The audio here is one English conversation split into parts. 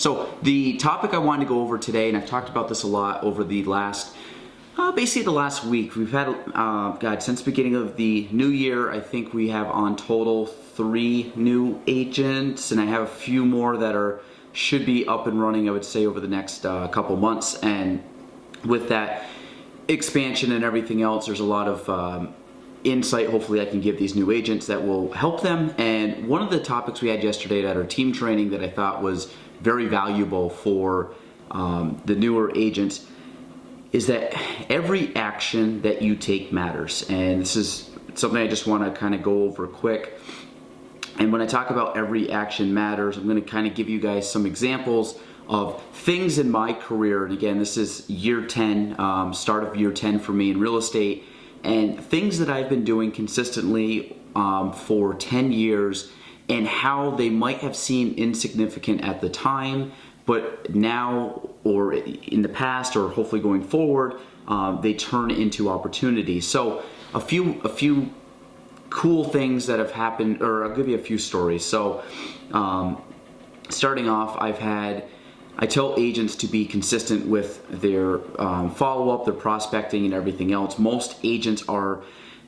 So the topic I wanted to go over today, and I've talked about this a lot over the last, basically the last week. We've had, since the beginning of the new year, I think we have on total 3 new agents, and I have a few more that should be up and running, I would say, over the next couple months. And with that expansion and everything else, there's a lot of insight hopefully I can give these new agents that will help them. And one of the topics we had yesterday at our team training that I thought was very valuable for the newer agents is that every action that you take matters. And this is something I just want to kind of go over quick. And when I talk about every action matters, I'm going to kind of give you guys some examples of things in my career. And again, this is year 10, start of year 10 for me in real estate, and things that I've been doing consistently for 10 years and how they might have seemed insignificant at the time, but now or in the past or hopefully going forward, they turn into opportunities. So a few cool things that have happened, or I'll give you a few stories. So starting off, I tell agents to be consistent with their follow-up, their prospecting, and everything else.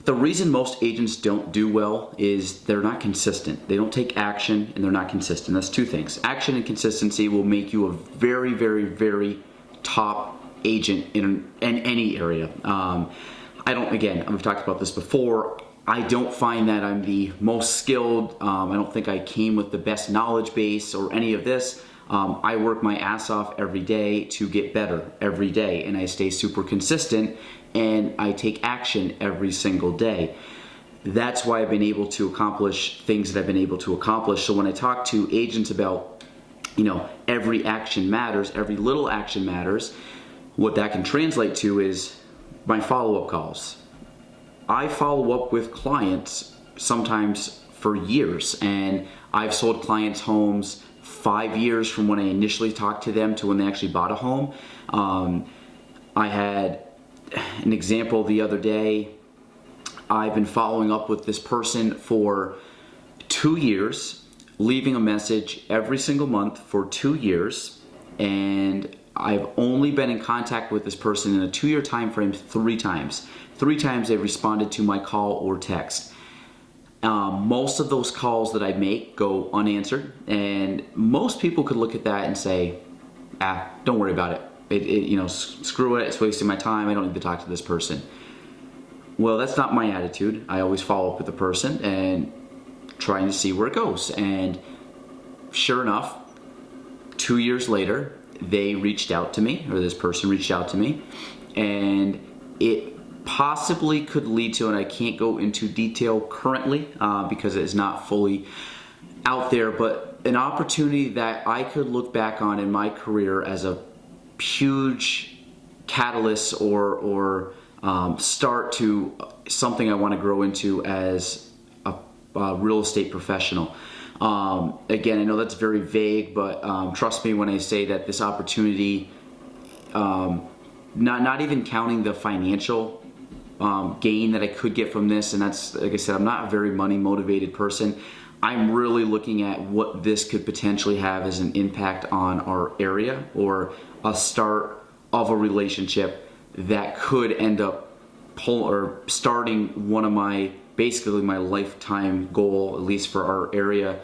The reason most agents don't do well is they're not consistent. They don't take action and they're not consistent. That's 2 things. Action and consistency will make you a very, very, very top agent in any area. We've talked about this before. I don't find that I'm the most skilled. I don't think I came with the best knowledge base or any of this. I work my ass off every day to get better every day, and I stay super consistent and I take action every single day. That's why I've been able to accomplish things that I've been able to accomplish. So when I talk to agents about, every action matters, every little action matters, what that can translate to is my follow-up calls. I follow up with clients sometimes for years, and I've sold clients homes 5 years from when I initially talked to them to when they actually bought a home. I had an example the other day. I've been following up with this person for 2 years, leaving a message every single month for 2 years, and I've only been in contact with this person in a 2-year time frame 3 times. 3 times they responded to my call or text. Most of those calls that I make go unanswered, and most people could look at that and say, don't worry about it. Screw it, it's wasting my time, I don't need to talk to this person. Well, that's not my attitude. I always follow up with the person and trying to see where it goes. And sure enough, 2 years later, they reached out to me, or this person reached out to me, and it possibly could lead to, and I can't go into detail currently because it is not fully out there, but an opportunity that I could look back on in my career as a huge catalyst or start to something I want to grow into as a real estate professional. Again, I know that's very vague, but trust me when I say that this opportunity, not even counting the financial gain that I could get from this, and that's, like I said, I'm not a very money motivated person. I'm really looking at what this could potentially have as an impact on our area, or a start of a relationship that could end up starting one of basically my lifetime goal, at least for our area,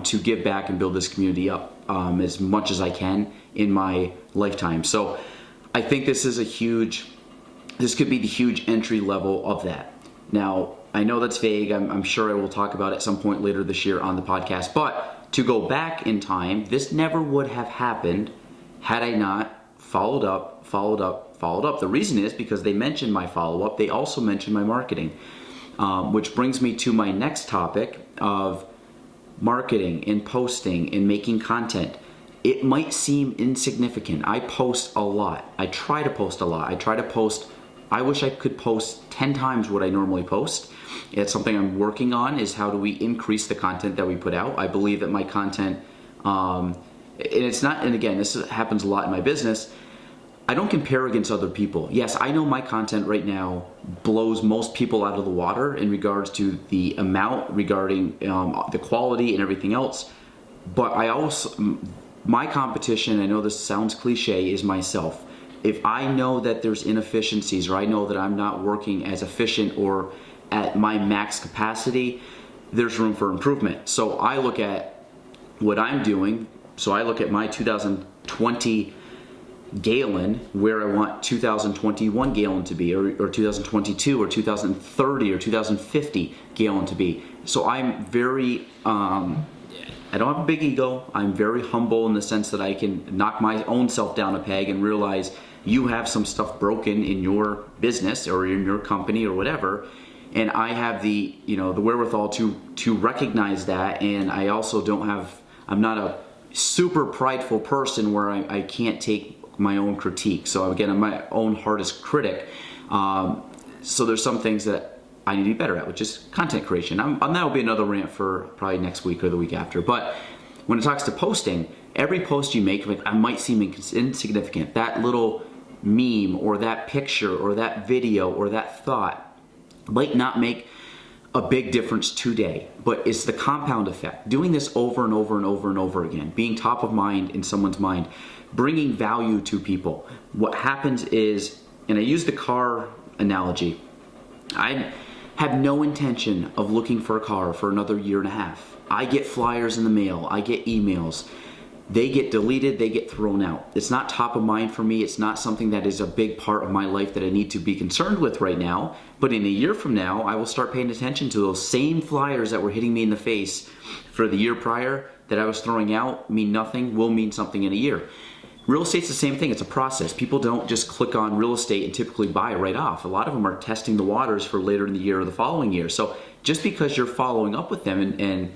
to give back and build this community up as much as I can in my lifetime. So I think this could be the huge entry level of that. Now, I know that's vague. I'm sure I will talk about it at some point later this year on the podcast. But to go back in time, this never would have happened had I not followed up. The reason is because they mentioned my follow-up. They also mentioned my marketing, which brings me to my next topic of marketing and posting and making content. It might seem insignificant. I post a lot. I try to post a lot. I wish I could post 10 times what I normally post. It's something I'm working on, is how do we increase the content that we put out. I believe that my content, and again, this happens a lot in my business, I don't compare against other people. Yes, I know my content right now blows most people out of the water in regards to the amount, regarding the quality and everything else. But I also, My competition, I know this sounds cliche, is myself. If I know that there's inefficiencies, or I know that I'm not working as efficient or at my max capacity, there's room for improvement. So I look at what I'm doing. So I look at my 2020 Galen, where I want 2021 Galen to be, or 2022 or 2030 or 2050 Galen to be. So I'm very, I don't have a big ego. I'm very humble in the sense that I can knock my own self down a peg and realize you have some stuff broken in your business or in your company or whatever. And I have the, the wherewithal to recognize that. And I also I'm not a super prideful person where I can't take my own critique. So again, I'm my own hardest critic. So there's some things that I need to be better at, which is content creation. That'll be another rant for probably next week or the week after. But when it talks to posting, every post you make, I might seem insignificant. That little meme or that picture or that video or that thought might not make a big difference today, but it's the compound effect. Doing this over and over and over and over again, being top of mind in someone's mind, bringing value to people. What happens is, and I use the car analogy, I have no intention of looking for a car for another year and a half. I get flyers in the mail, I get emails. They get deleted, they get thrown out. It's not top of mind for me. It's not something that is a big part of my life that I need to be concerned with right now. But in a year from now, I will start paying attention to those same flyers that were hitting me in the face for the year prior that I was throwing out mean nothing, will mean something in a year. Real estate's the same thing. It's a process. People don't just click on real estate and typically buy right off. A lot of them are testing the waters for later in the year or the following year. So just because you're following up with them and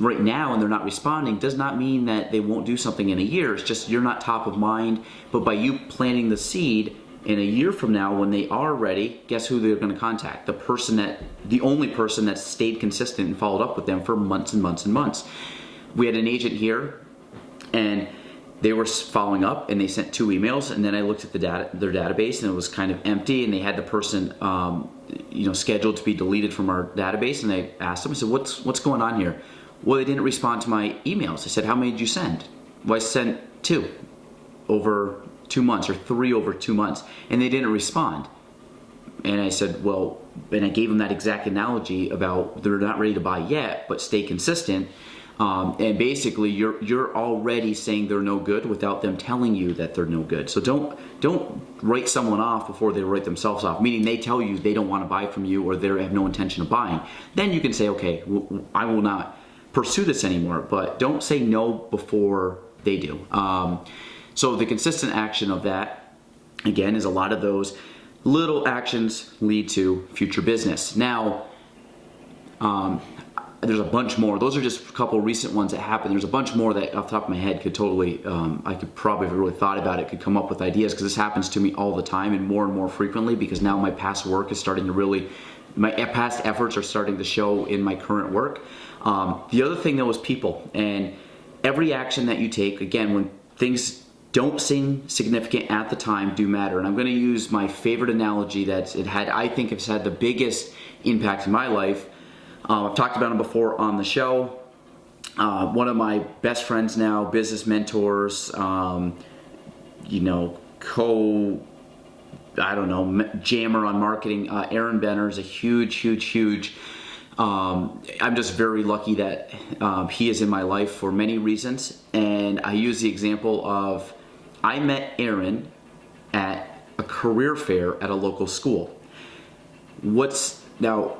right now and they're not responding does not mean that they won't do something in a year. It's just you're not top of mind. But by you planting the seed, in a year from now when they are ready, guess who they're going to contact? The only person that stayed consistent and followed up with them for months and months and months. We had an agent here and they were following up and they sent 2 emails, and then I looked at their database and it was kind of empty, and they had the person scheduled to be deleted from our database, and I asked them, I said, what's going on here? Well, they didn't respond to my emails. I said, how many did you send? Well, I sent 2 over 2 months, or 3 over 2 months, and they didn't respond. And I said, well, and I gave them that exact analogy about they're not ready to buy yet, but stay consistent. And basically, you're already saying they're no good without them telling you that they're no good. So don't write someone off before they write themselves off, meaning they tell you they don't want to buy from you or they have no intention of buying. Then you can say, okay, I will not pursue this anymore, but don't say no before they do. So the consistent action of that, again, is a lot of those little actions lead to future business. Now, there's a bunch more. Those are just a couple recent ones that happened. There's a bunch more that off the top of my head could totally, I could probably, if I really thought about it, could come up with ideas, because this happens to me all the time and more frequently, because now my past work is starting to really, my past efforts are starting to show in my current work. The other thing though is people, and every action that you take, again, when things don't seem significant at the time, do matter. And I'm going to use my favorite analogy I think it's had the biggest impact in my life. I've talked about him before on the show. One of my best friends now, business mentors, jammer on marketing. Aaron Benner is a huge. I'm just very lucky that he is in my life for many reasons. And I use the example of, I met Aaron at a career fair at a local school. Now,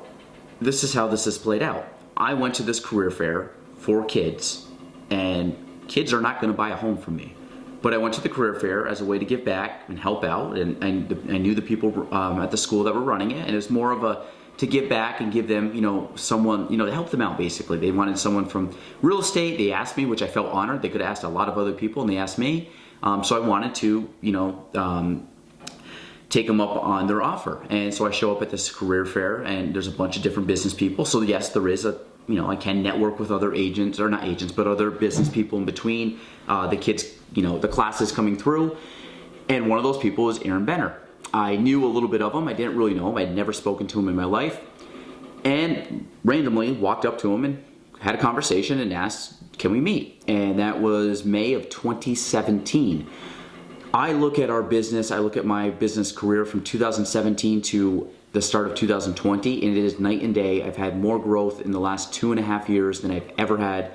this is how this has played out. I went to this career fair for kids, and kids are not going to buy a home from me. But I went to the career fair as a way to give back and help out, and I knew the people at the school that were running it, and it was more of to give back and give them, someone, to help them out, basically. They wanted someone from real estate. They asked me, which I felt honored. They could have asked a lot of other people, and they asked me. So I wanted to, take them up on their offer. And so I show up at this career fair, and there's a bunch of different business people. So yes, there is I can network with other agents, or not agents, but other business people in between the kids, the classes coming through. And one of those people is Aaron Benner. I knew a little bit of him. I didn't really know him. I'd never spoken to him in my life. And randomly walked up to him and had a conversation and asked, can we meet? And that was May of 2017. I look at our business, I look at my business career from 2017 to the start of 2020, and it is night and day. I've had more growth in the last 2.5 years than I've ever had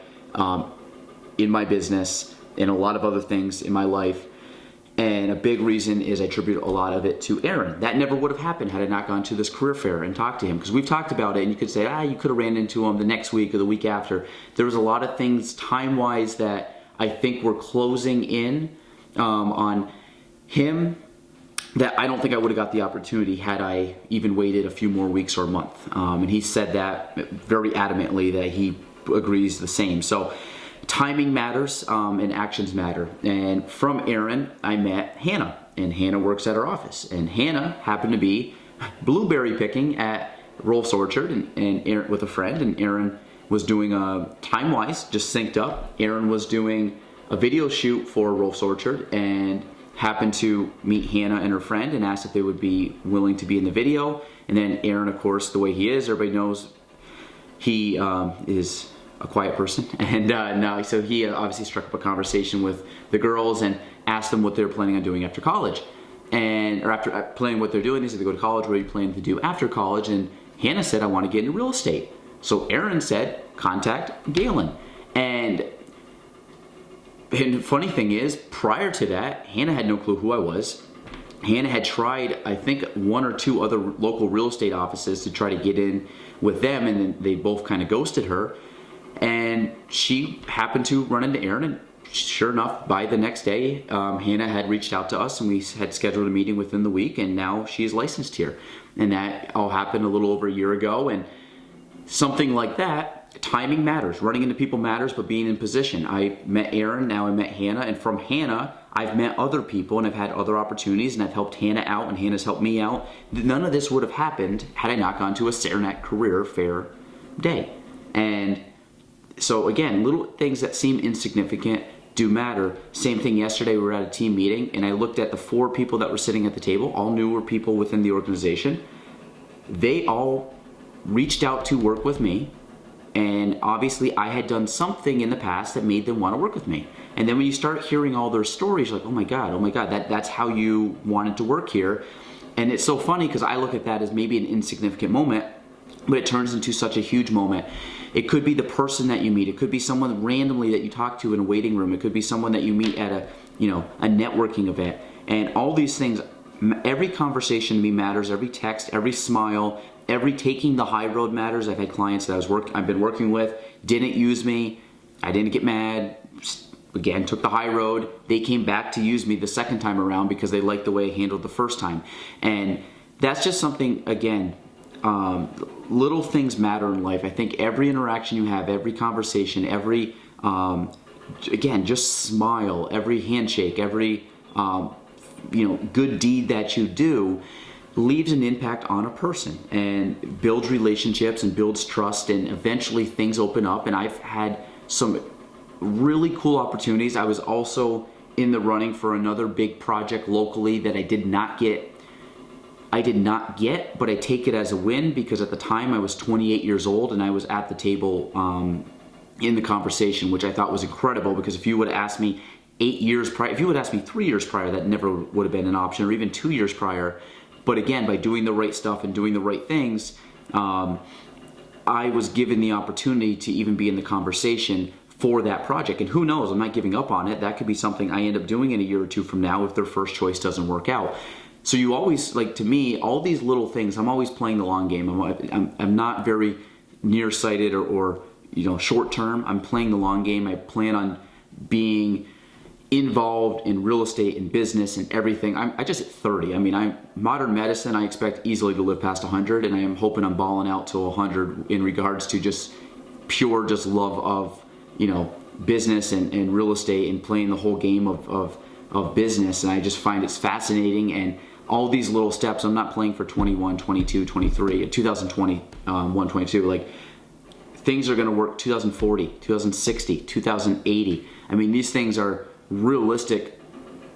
in my business and a lot of other things in my life. And a big reason is I attribute a lot of it to Aaron. That never would have happened had I not gone to this career fair and talked to him, because we've talked about it, and you could say, you could have ran into him the next week or the week after. There was a lot of things time-wise that I think were closing in on him that I don't think I would have got the opportunity had I even waited a few more weeks or a month. And he said that very adamantly, that he agrees the same. So timing matters and actions matter. And from Aaron, I met Hannah, and Hannah works at our office. And Hannah happened to be blueberry picking at Rolf's Orchard and Aaron, with a friend, and Aaron was doing time-wise, just synced up. Aaron was doing a video shoot for Rolf's Orchard and happened to meet Hannah and her friend and asked if they would be willing to be in the video. And then Aaron, of course, the way he is, everybody knows he is a quiet person, and so he obviously struck up a conversation with the girls and asked them what they were planning on doing after college, or after planning what they're doing. They said they go to college. What are you planning to do after college? And Hannah said, I want to get into real estate. So Aaron said, contact Galen. And the funny thing is, prior to that, Hannah had no clue who I was. Hannah had tried, I think, 1 or 2 other local real estate offices to try to get in with them, and then they both kind of ghosted her. And she happened to run into Aaron, and sure enough, by the next day, Hannah had reached out to us, and we had scheduled a meeting within the week, and now she is licensed here. And that all happened a little over a year ago, and something like that, timing matters. Running into people matters, but being in position. I met Aaron, now I met Hannah, and from Hannah, I've met other people, and I've had other opportunities, and I've helped Hannah out, and Hannah's helped me out. None of this would have happened had I not gone to a Saranac Career Fair day. And so again, little things that seem insignificant do matter. Same thing yesterday, we were at a team meeting, and I looked at the 4 people that were sitting at the table, all newer people within the organization. They all reached out to work with me, and obviously I had done something in the past that made them want to work with me. And then when you start hearing all their stories, you're like, oh my God, that's how you wanted to work here. And it's so funny because I look at that as maybe an insignificant moment, but it turns into such a huge moment. It could be the person that you meet. It could be someone randomly that you talk to in a waiting room. It could be someone that you meet at a networking event. And all these things, every conversation to me matters. Every text, every smile, every taking the high road matters. I've had clients that I've been working with, didn't use me. I didn't get mad. Again, took the high road. They came back to use me the second time around because they liked the way I handled the first time. And that's just something, again, little things matter in life. I think every interaction you have, every conversation, every, again, just smile, every handshake, every, good deed that you do leaves an impact on a person and builds relationships and builds trust, and eventually things open up. And I've had some really cool opportunities. I was also in the running for another big project locally that I did not get, but I take it as a win because at the time I was 28 years old and I was at the table in the conversation, which I thought was incredible, because if you would have asked me 8 years prior, if you would have asked me 3 years prior, that never would have been an option, or even 2 years prior. But again, by doing the right stuff and doing the right things, I was given the opportunity to even be in the conversation for that project. And who knows, I'm not giving up on it. That could be something I end up doing in a year or 2 from now if their first choice doesn't work out. So you always, like, to me, all these little things, I'm always playing the long game. I'm not very nearsighted or short term. I'm playing the long game. I plan on being involved in real estate and business and everything. I just hit 30. I mean, modern medicine, I expect easily to live past 100, and I am hoping I'm balling out to 100 in regards to just pure love of business and real estate and playing the whole game of business. And I just find it's fascinating, and all these little steps. I'm not playing for 21, 22, 23, 2021, 22. Like, things are going to work 2040, 2060, 2080. I mean, these things are realistic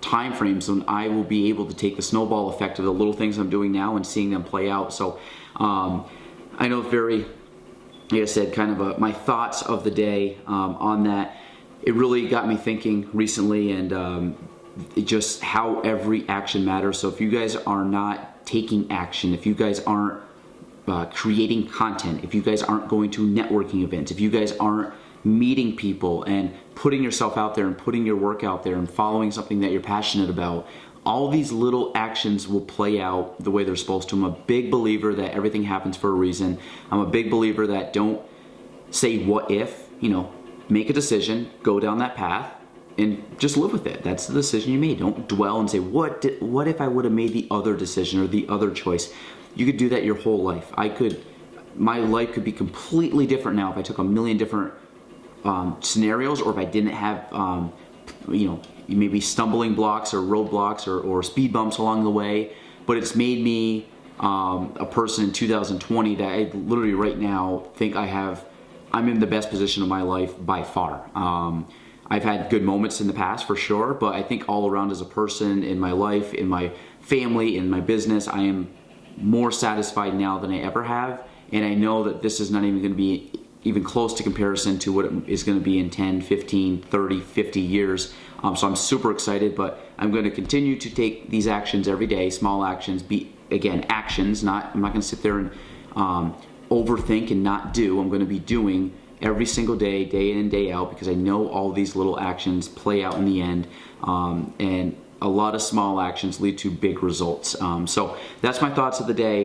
time frames, and I will be able to take the snowball effect of the little things I'm doing now and seeing them play out. So I know it's very like I said, kind of my thoughts of the day on that. It really got me thinking recently, and just how every action matters. So if you guys are not taking action, if you guys aren't creating content, if you guys aren't going to networking events, if you guys aren't meeting people and putting yourself out there and putting your work out there and following something that you're passionate about, all these little actions will play out the way they're supposed to. I'm a big believer that everything happens for a reason. I'm a big believer that don't say what if, make a decision, go down that path, and just live with it. That's the decision you made. Don't dwell and say, what if I would have made the other decision or the other choice? You could do that your whole life. My life could be completely different now if I took a million different scenarios, or if I didn't have, maybe stumbling blocks or roadblocks or speed bumps along the way. But it's made me a person in 2020 that I literally right now think I'm in the best position of my life by far. I've had good moments in the past for sure, but I think all around as a person, in my life, in my family, in my business, I am more satisfied now than I ever have. And I know that this is not even going to be even close to comparison to what it is going to be in 10, 15, 30, 50 years. So I'm super excited, but I'm going to continue to take these actions every day, small actions, actions, I'm not going to sit there and overthink and not do. I'm going to be doing every single day, day in and day out, because I know all these little actions play out in the end, and a lot of small actions lead to big results. So that's my thoughts of the day.